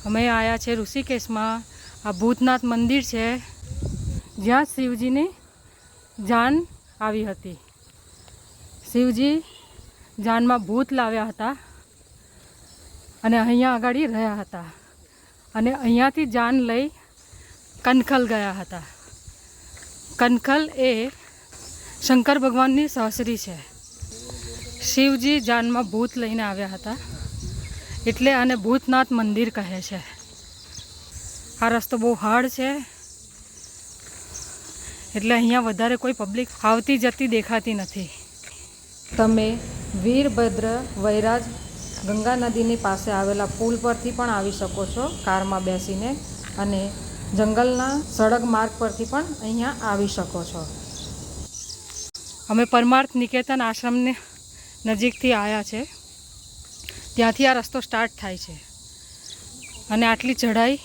અમે આવ્યા છે ઋષિકેશમાં। આ ભૂતનાથ મંદિર છે જ્યાં શિવજીની જાન આવી હતી। શિવજી જાનમાં ભૂત લાવ્યા હતા અને અહીંયા આગળ રહ્યા હતા અને અહીંયાથી જાન લઈ કનખલ ગયા હતા। કનખલ એ શંકર ભગવાનની સાસરી છે। શિવજી જાનમાં ભૂત લઈને આવ્યા હતા એટલે આને ભૂતનાથ મંદિર કહે છે। આ રસ્તો બહુ હાર્ડ છે એટલે અહીંયા વધારે કોઈ પબ્લિક આવતી જતી દેખાતી નથી। તમે વીરભદ્ર વૈરાજ ગંગા નદીની પાસે આવેલા પુલ પરથી પણ આવી શકો છો કારમાં બેસીને, અને જંગલના સડક માર્ગ પરથી પણ અહીંયા આવી શકો છો। અમે પરમાર્થ નિકેતન આશ્રમને નજીકથી આવ્યા છે, ત્યાંથી આ રસ્તો સ્ટાર્ટ થાય છે અને આટલી ચઢાઈ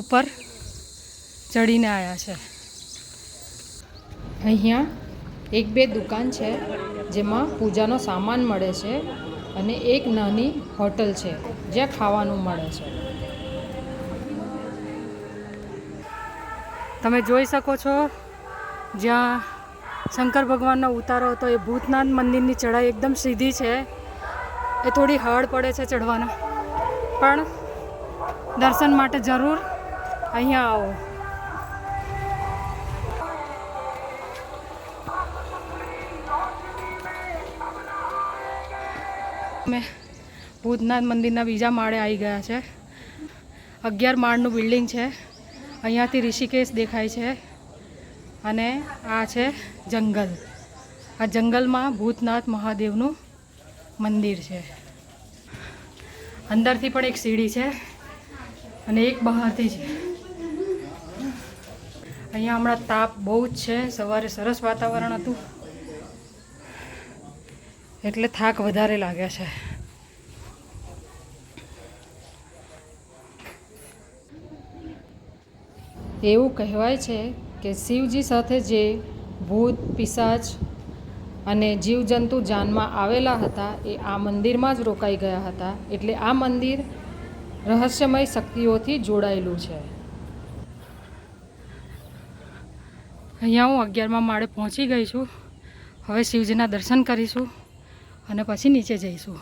ઉપર ચડીને આવ્યા છે। અહીંયા એક બે દુકાન છે જેમાં પૂજાનો સામાન મળે છે અને એક નાની હોટલ છે જ્યાં ખાવાનું મળે છે। તમે જોઈ શકો છો જ્યાં શંકર ભગવાનનો ઉતારો હતો એ ભૂતનાથ મંદિરની ચઢાઈ એકદમ સીધી છે। એ થોડી હાર્ડ પડે છે ચઢવાના, પણ દર્શન માટે જરૂર અહીંયા આવો। અમે ભૂતનાથ મંદિરના બીજા માળે આવી ગયા છે। 11 માળનું બિલ્ડિંગ છે। અહીંયાથી ઋષિકેશ દેખાય છે અને આ છે જંગલ। આ જંગલમાં ભૂતનાથ મહાદેવનું મંદિર છે। અંદરથી પણ એક સીડી છે અને એક બહારથી છે। અહીંયા હમણાં તાપ બહુ જ છે, સવારે સરસ વાતાવરણ હતું એટલે થાક વધારે લાગ્યા છે। એવું કહેવાય છે કે શિવજી સાથે જે ભૂત પિશાચ અને જીવજંતુ જાનમાં આવેલા હતા એ આ મંદિરમાં જ રોકાઈ ગયા હતા, એટલે આ મંદિર રહસ્યમય શક્તિઓથી જોડાયેલું છે। અહીંયા હું 11મા માળે પહોંચી ગઈ છું। હવે શિવજીના દર્શન કરીશું અને પછી નીચે જઈશું।